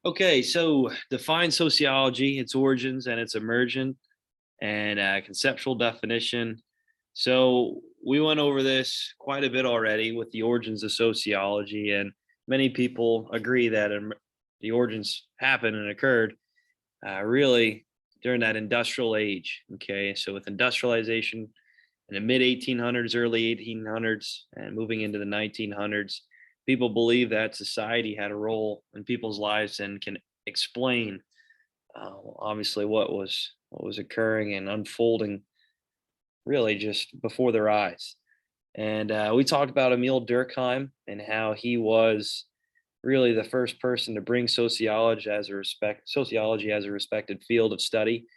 Okay, so define sociology, its origins and its emergent and conceptual definition. So we went over this quite a bit already with the origins of sociology, and many people agree that the origins happened and occurred really during that industrial age. Okay, so with industrialization in the mid 1800s, early 1800s, and moving into the 1900s, people believe that society had a role in people's lives and can explain obviously what was occurring and unfolding really just before their eyes. And we talked about Emil Durkheim and how he was really the first person to bring sociology as a respected field of study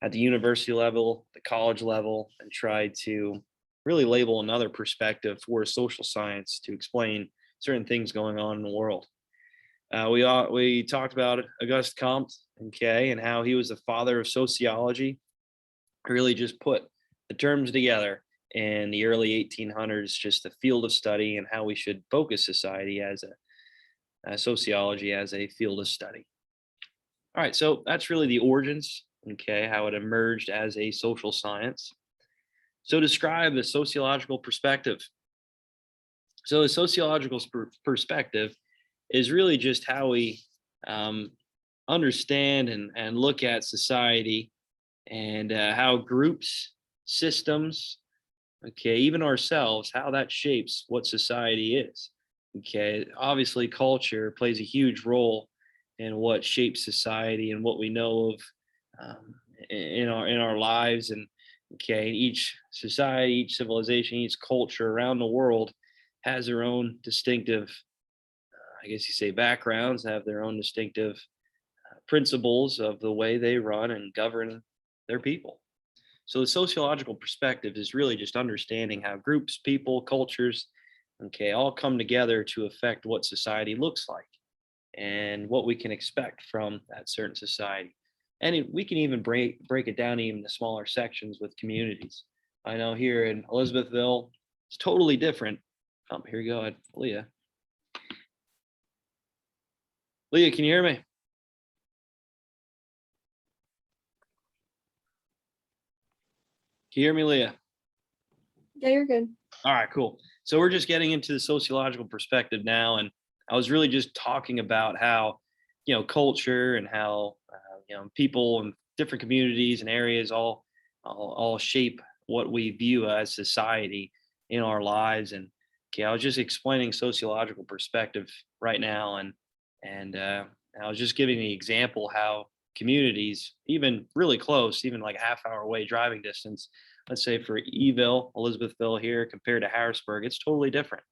at the university level, the college level, and try to really label another perspective for social science to explain certain things going on in the world. We talked about Auguste Comte, okay, and how he was the father of sociology. Really just put the terms together in the early 1800s, just the field of study and how we should focus society as sociology as a field of study. All right, so that's really the origins, okay, how it emerged as a social science. So describe the sociological perspective. So the sociological perspective is really just how we um, understand and look at society and how groups, systems, okay, even ourselves, how that shapes what society is. Okay, obviously, culture plays a huge role in what shapes society and what we know of in our lives. And okay, each society, each civilization, each culture around the world has their own distinctive, I guess you say, backgrounds, have their own distinctive principles of the way they run and govern their people. So the sociological perspective is really just understanding how groups, people, cultures, okay, all come together to affect what society looks like and what we can expect from that certain society. And we can even break it down even to smaller sections with communities. I know here in Elizabethville, it's totally different. Here you go, Leah. Leah, can you hear me? Can you hear me, Leah? Yeah, you're good. All right, cool. So we're just getting into the sociological perspective now, and I was really just talking about how, culture and how people and different communities and areas all shape what we view as society in our lives. And okay, I was just explaining sociological perspective right now, and I was just giving the example how communities, even really close, even like a half hour away driving distance, let's say for Eville, Elizabethville here compared to Harrisburg, it's totally different.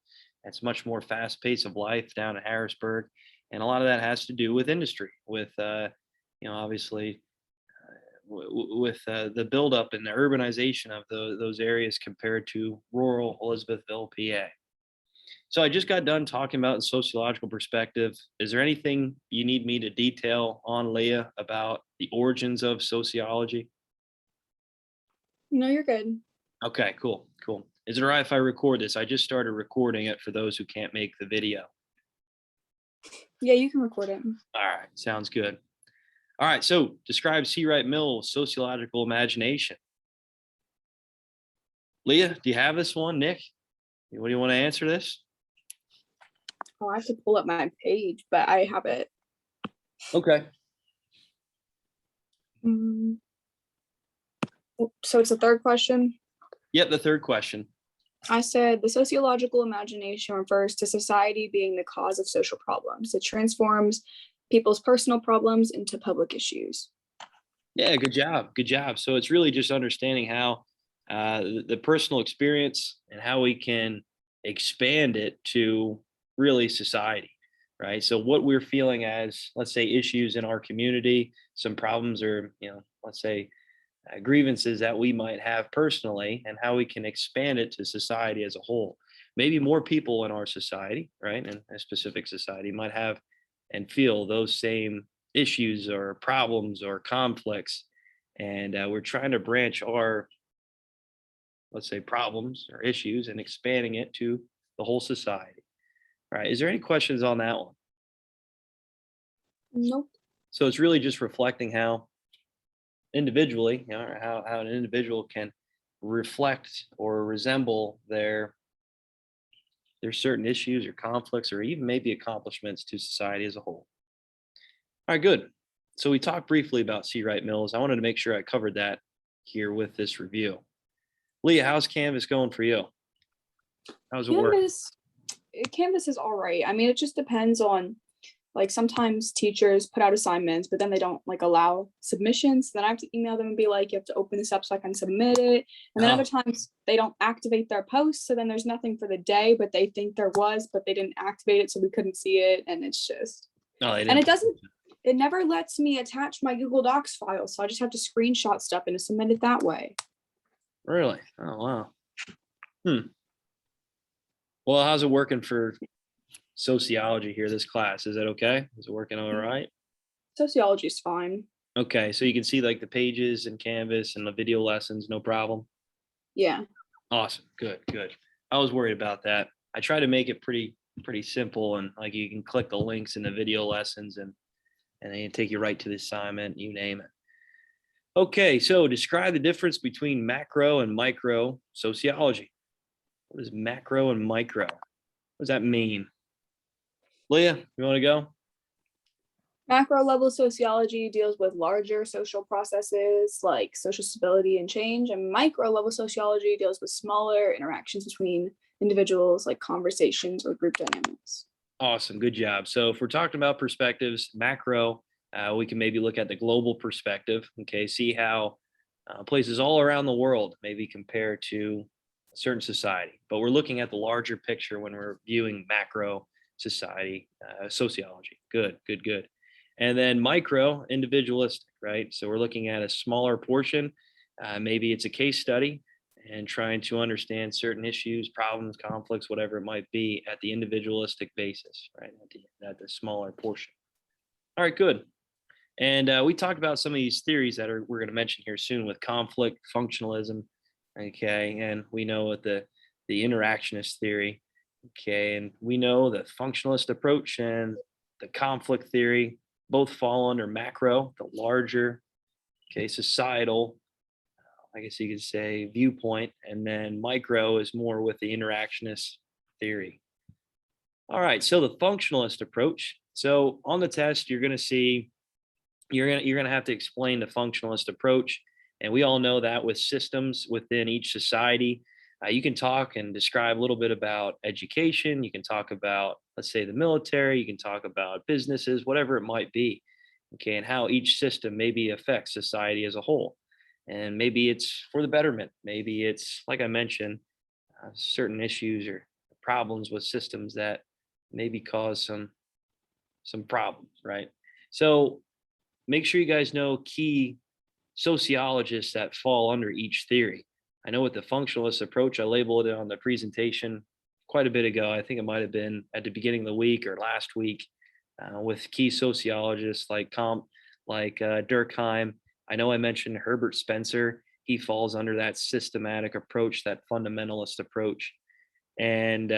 It's much more fast pace of life down in Harrisburg. And a lot of that has to do with industry, with, obviously with the buildup and the urbanization of those areas compared to rural Elizabethville, PA. So I just got done talking about the sociological perspective. Is there anything you need me to detail on, Leah, about the origins of sociology? No, you're good. Okay, cool, cool. Is it all right if I record this? I just started recording it for those who can't make the video. Yeah, you can record it. All right, sounds good. All right, so describe C. Wright Mill's sociological imagination. Leah, do you have this one? Nick, what do you want to answer this? Oh, I have to pull up my page, but I have it. Okay. So it's the third question. Yep, the third question. I said the sociological imagination refers to society being the cause of social problems. It transforms people's personal problems into public issues. Yeah, good job. Good job. So it's really just understanding how the personal experience and how we can expand it to really society, right? So what we're feeling as, let's say, issues in our community, some problems or, let's say grievances that we might have personally, and how we can expand it to society as a whole. Maybe more people in our society, right, and a specific society might have and feel those same issues or problems or conflicts, and we're trying to branch our, let's say, problems or issues and expanding it to the whole society. All right, is there any questions on that one? Nope. So it's really just reflecting how individually, how an individual can reflect or resemble their certain issues or conflicts or even maybe accomplishments to society as a whole. All right, good. So we talked briefly about C. Wright Mills. I wanted to make sure I covered that here with this review. Leah, how's Canvas going for you? How's it work? Canvas is all right. I mean, it just depends on, like, sometimes teachers put out assignments, but then they don't like allow submissions. Then I have to email them and be like, you have to open this up so I can submit it. And then other Oh, times they don't activate their posts. So then there's nothing for the day, but they think there was, but they didn't activate it. So we couldn't see it. And it's just, no, they and didn't. it never lets me attach my Google Docs file. So I just have to screenshot stuff and submit it that way. Really? Oh, wow. Well, how's it working for sociology here, this class? Is it okay? Is it working all right? Sociology is fine. Okay, so you can see like the pages and Canvas and the video lessons, no problem. Yeah. Awesome. Good, good. I was worried about that. I try to make it pretty simple and like you can click the links in the video lessons and then it take you right to the assignment, you name it. Okay, so describe the difference between macro and micro sociology. What is macro and micro? What does that mean? Leah, you want to go? Macro level sociology deals with larger social processes like social stability and change, and micro level sociology deals with smaller interactions between individuals like conversations or group dynamics. Awesome, good job. So if we're talking about perspectives, macro, we can maybe look at the global perspective, okay, see how places all around the world maybe compare to a certain society. But we're looking at the larger picture when we're viewing macro society, sociology. Good, good, good. And then micro, individualistic, right? So we're looking at a smaller portion. Maybe it's a case study and trying to understand certain issues, problems, conflicts, whatever it might be at the individualistic basis, right? At the smaller portion. All right, good. And we talked about some of these theories that we're going to mention here soon with conflict, functionalism, okay, and we know what the interactionist theory, okay, and we know the functionalist approach and the conflict theory both fall under macro, the larger, okay, societal, I guess you could say viewpoint, and then micro is more with the interactionist theory. All right, so the functionalist approach. So on the test, you're going to see you're gonna have to explain the functionalist approach, and we all know that with systems within each society, you can talk and describe a little bit about education. You can talk about, let's say, the military. You can talk about businesses, whatever it might be, okay, and how each system maybe affects society as a whole, and maybe it's for the betterment. Maybe it's like I mentioned, certain issues or problems with systems that maybe cause some problems, right? So make sure you guys know key sociologists that fall under each theory. I know with the functionalist approach, I labeled it on the presentation quite a bit ago. I think it might have been at the beginning of the week or last week with key sociologists like Durkheim. I know I mentioned Herbert Spencer. He falls under that systematic approach, that fundamentalist approach. And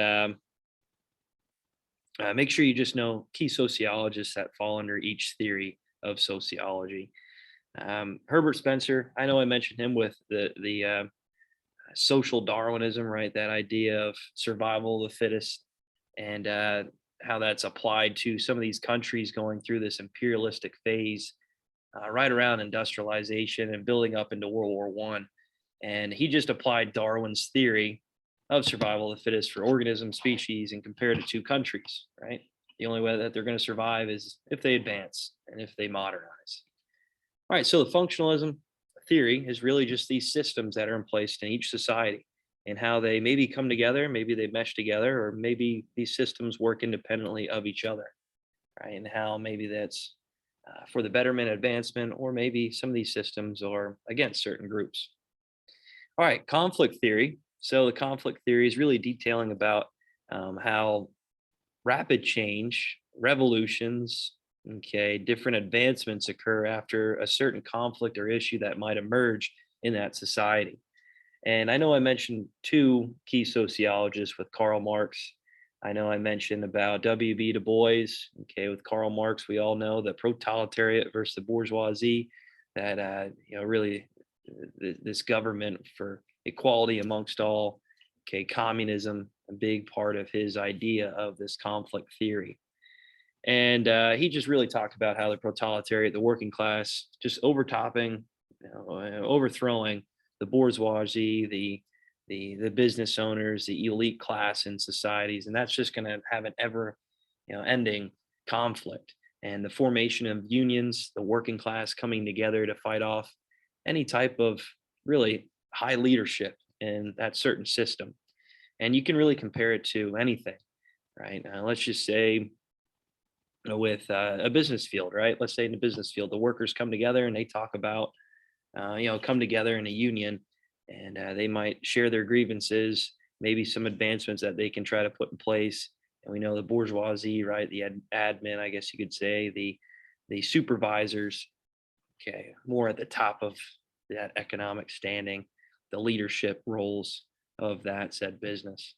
make sure you just know key sociologists that fall under each theory of sociology. Herbert Spencer, I know I mentioned him with the social Darwinism, right? That idea of survival of the fittest, and how that's applied to some of these countries going through this imperialistic phase, right around industrialization and building up into World War One. And he just applied Darwin's theory of survival of the fittest for organism species and compared it to countries, right? The only way that they're going to survive is if they advance and if they modernize. All right, so the functionalism theory is really just these systems that are in place in each society and how they maybe come together, maybe they mesh together, or maybe these systems work independently of each other, right? And how maybe that's for the betterment, advancement, or maybe some of these systems are against certain groups. All right, conflict theory. So the conflict theory is really detailing about how rapid change, revolutions, okay, different advancements occur after a certain conflict or issue that might emerge in that society. And I know I mentioned two key sociologists with Karl Marx I know I mentioned about W.B. Du Bois. Okay, with Karl Marx, we all know the proletariat versus the bourgeoisie. That really this government for equality amongst all. Okay, communism, a big part of his idea of this conflict theory. And he just really talked about how the proletariat, the working class, just overtopping, overthrowing the bourgeoisie, the business owners, the elite class in societies, and that's just going to have an ever, ending conflict. And the formation of unions, the working class coming together to fight off any type of really high leadership in that certain system. And you can really compare it to anything, right? Let's just say with a business field, right? Let's say in the business field, the workers come together and they talk about, come together in a union, and they might share their grievances, maybe some advancements that they can try to put in place. And we know the bourgeoisie, right? The admin, I guess you could say, the supervisors, okay, more at the top of that economic standing, the leadership roles of that said business.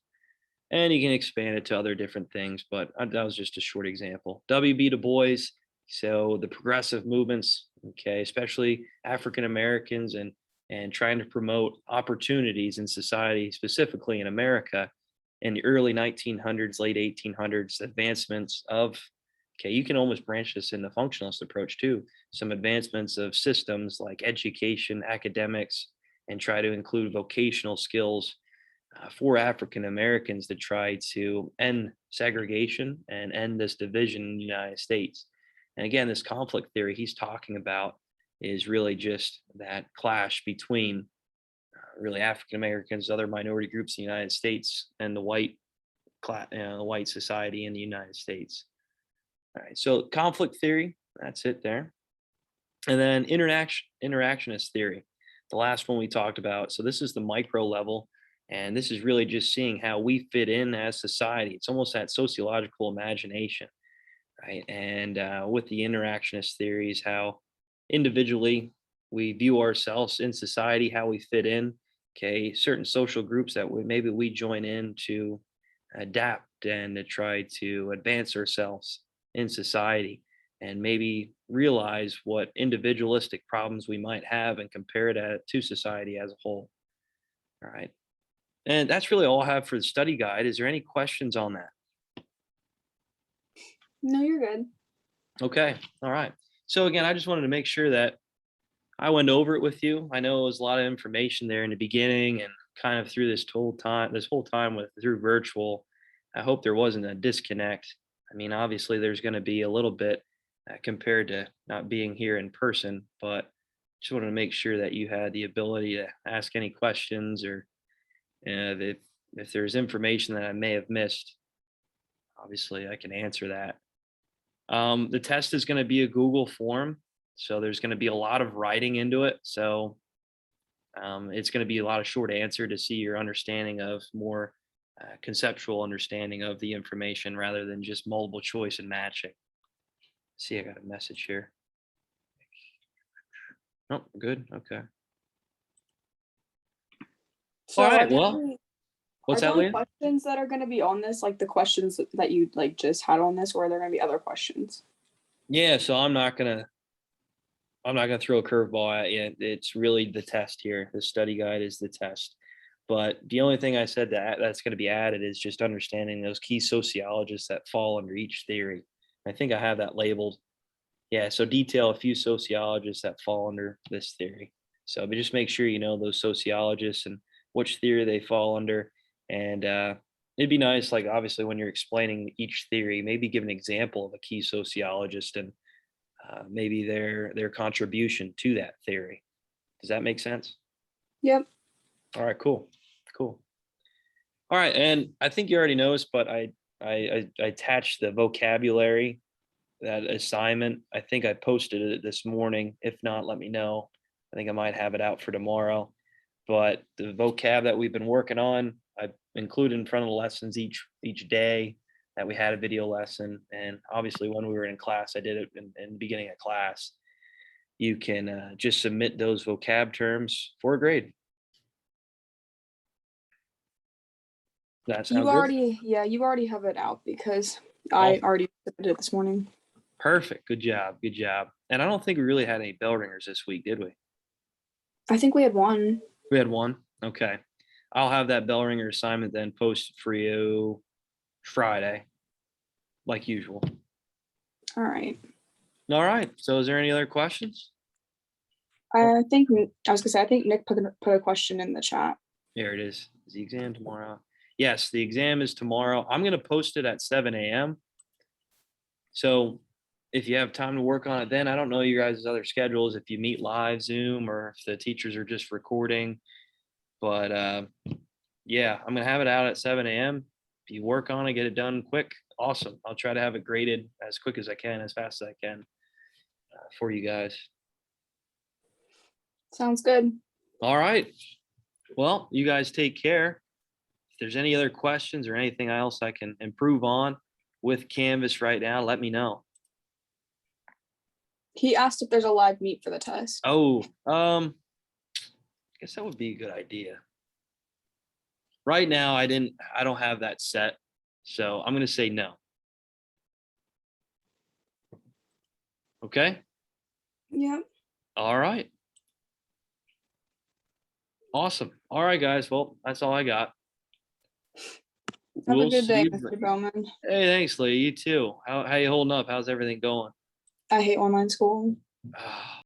And you can expand it to other different things, but that was just a short example. W.B. Du Bois, so the progressive movements, okay, especially African Americans, and trying to promote opportunities in society, specifically in America, in the early 1900s, late 1800s, advancements of, okay, you can almost branch this in the functionalist approach too, some advancements of systems like education, academics, and try to include vocational skills for African Americans to try to end segregation and end this division in the United States. And again, this conflict theory he's talking about is really just that clash between really African Americans, other minority groups in the United States, and the white society in the United States. All right, so conflict theory, that's it there. And then interactionist theory, the last one we talked about. So this is the micro level, and this is really just seeing how we fit in as society. It's almost that sociological imagination, right? And with the interactionist theories, how individually we view ourselves in society, how we fit in. Okay, certain social groups that maybe we join in to adapt and to try to advance ourselves in society, and maybe realize what individualistic problems we might have and compare that to society as a whole. All right. And that's really all I have for the study guide. Is there any questions on that? No, you're good. Okay. All right. So again, I just wanted to make sure that I went over it with you. I know it was a lot of information there in the beginning, and kind of through this whole time with through virtual. I hope there wasn't a disconnect. I mean, obviously there's going to be a little bit compared to not being here in person, but just wanted to make sure that you had the ability to ask any questions, or if there's information that I may have missed, obviously I can answer that. The test is going to be a Google form, so there's going to be a lot of writing into it. So it's going to be a lot of short answer to see your understanding of more conceptual understanding of the information rather than just multiple choice and matching. See, I got a message here. Oh, good. Okay. So All right. are there Well, any, what's are there that, only Leah? questions that are going to be on this, like the questions that you like just had on this, or are there going to be other questions? Yeah. So I'm not gonna throw a curveball at you. It's really the test here. The study guide is the test. But the only thing I said that's going to be added is just understanding those key sociologists that fall under each theory. I think I have that labeled. Yeah, so detail a few sociologists that fall under this theory. So, but just make sure you know those sociologists and which theory they fall under. And it'd be nice, like obviously when you're explaining each theory, maybe give an example of a key sociologist and maybe their contribution to that theory. Does that make sense? Yep. All right, cool, cool. All right, and I think you already noticed, but I attached the vocabulary, that assignment. I think I posted it this morning. If not, let me know. I think I might have it out for tomorrow. But the vocab that we've been working on, I included in front of the lessons each day that we had a video lesson. And obviously, when we were in class, I did it in the beginning of class. You can just submit those vocab terms for a grade. That You sound good? you already have it out because I Awesome. already submitted it this morning. Perfect. Good job. Good job. And I don't think we really had any bell ringers this week, did we? I think we had one. We had one. Okay. I'll have that bell ringer assignment then posted for you Friday, like usual. All right. All right. So is there any other questions? I think I was gonna say I think Nick put a question in the chat. There it is. Is the exam tomorrow? Yes, the exam is tomorrow. I'm going to post it at 7 a.m. So if you have time to work on it then, I don't know you guys' other schedules, if you meet live Zoom or if the teachers are just recording. But yeah, I'm going to have it out at 7 a.m. If you work on it, get it done quick. Awesome. I'll try to have it graded as quick as I can, as fast as I can for you guys. Sounds good. All right. Well, you guys take care. If there's any other questions or anything else I can improve on with Canvas right now, let me know. He asked if there's a live meet for the test. Oh, I guess that would be a good idea. Right now, I don't have that set, so I'm going to say no. Okay. Yeah. All right. Awesome. All right, guys. Well, that's all I got. Have a We'll good day, see you. Mr. Bowman. Hey, thanks, Lee. You too. How you holding up? How's everything going? I hate online school. Ah,